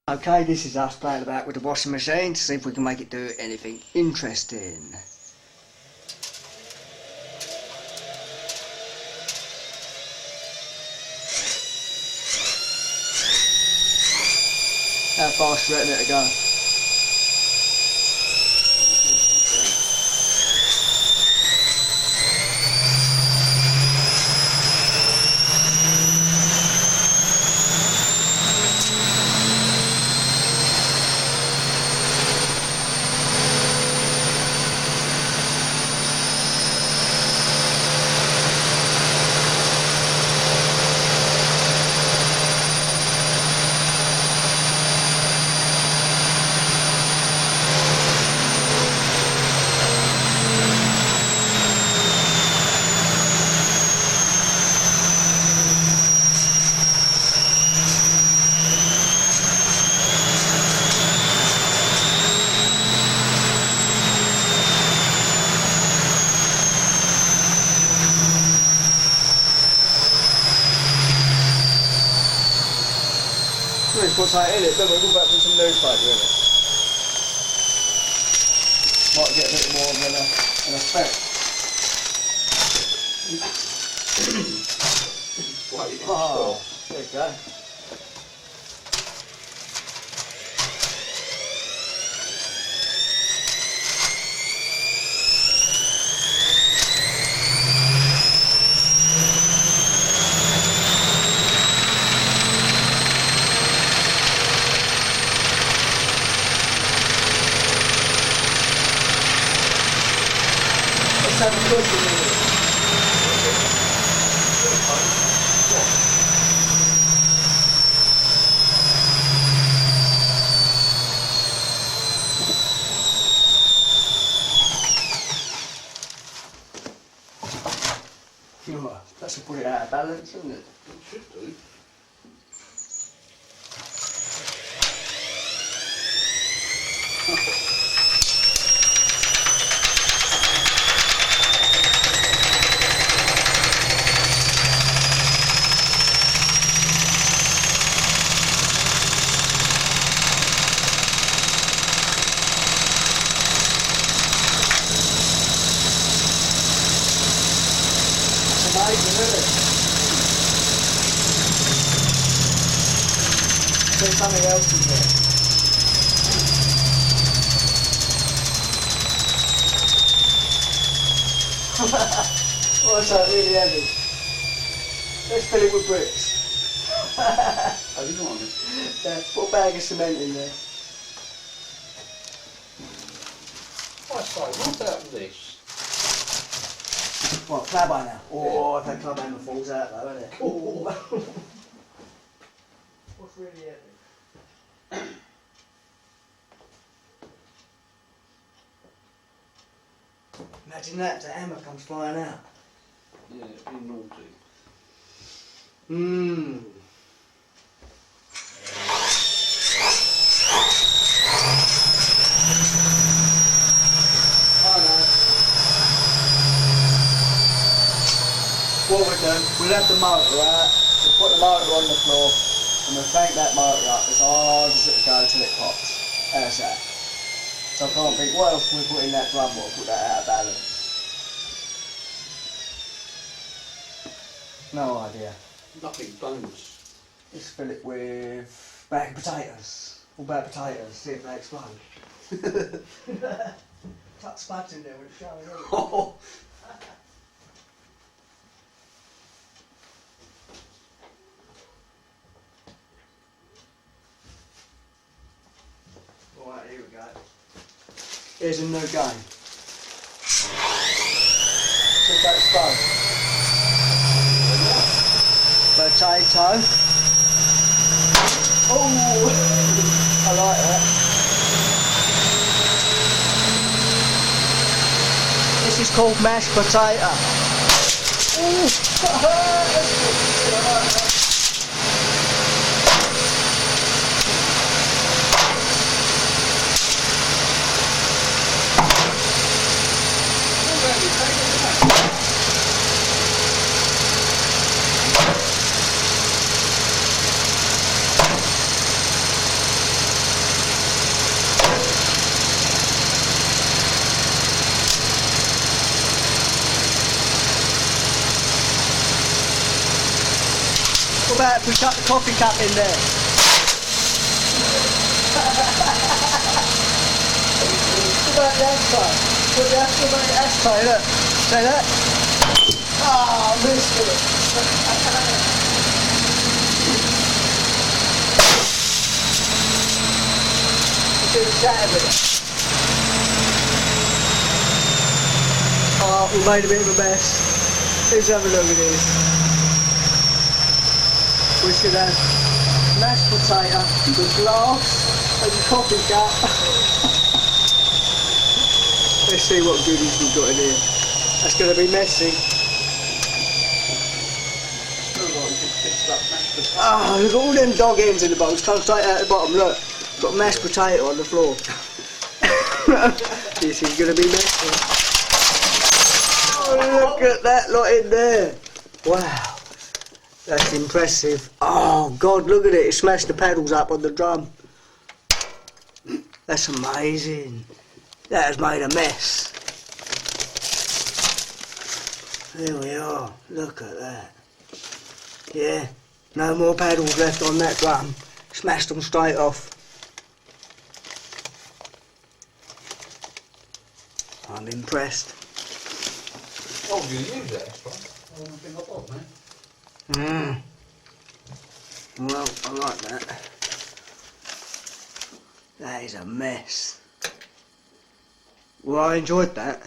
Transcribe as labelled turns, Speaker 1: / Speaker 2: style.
Speaker 1: Okay, this is us playing about with the washing machine to see if we can make it do anything interesting. How fast do you reckon it'll go? Let's put something in it, then we'll go back with some newspaper in it. Might get a bit more of an effect. Oh, there you go. Let's have a look at it. That's a put it out of balance, isn't it?
Speaker 2: It should do.
Speaker 1: There's something else in there. What's that really heavy? Let's fill it with bricks.
Speaker 2: Have you got it?
Speaker 1: Yeah, put a bag of cement in there.
Speaker 2: I say, what about this?
Speaker 1: What, clab now? Oh, if that club hammer falls out though, isn't it? Oh. What's really heavy? Imagine that, the hammer comes flying out.
Speaker 2: Yeah, it'd be naughty.
Speaker 1: Mmm. I know. What we'll do, we'll have the motor out, we'll put the motor on the floor, and we'll crank that motor up as hard as it'll go till it pops. How's that? So I can't think, what else can we put in that drum or put that out of balance? No idea.
Speaker 2: Nothing, bones.
Speaker 1: Let's fill it with bag of potatoes. All bag of potatoes, see if they explode. Tuck spuds in there when it's showing all. Alright, here we go. Here's a new game. See if that explodes. Potato. Oh, I like that. This is called mashed potato. about if we shut the coffee cup in there? What about the ashtray? Put the ashtray, look. See that? Ah, I missed it. See the chat of it. Oh, we made a bit of a mess. Let's have a look at this. We should have mashed potato, the glass, and the coffee cup. Let's see what goodies we've got in here. That's going to be messy. Ah, look at all them dog ends in the box. Come straight out the bottom, look. Got mashed potato on the floor. This is going to be messy. Oh, look at that lot in there. Wow. That's impressive. Oh, God, look at it. It smashed the paddles up on the drum. That's amazing. That has made a mess. There we are. Look at that. Yeah. No more paddles left on that drum. Smashed them straight off. I'm impressed.
Speaker 2: Oh, you use that extra? I don't think I bought, man.
Speaker 1: Well, I like that. That is a mess. Well, I enjoyed that.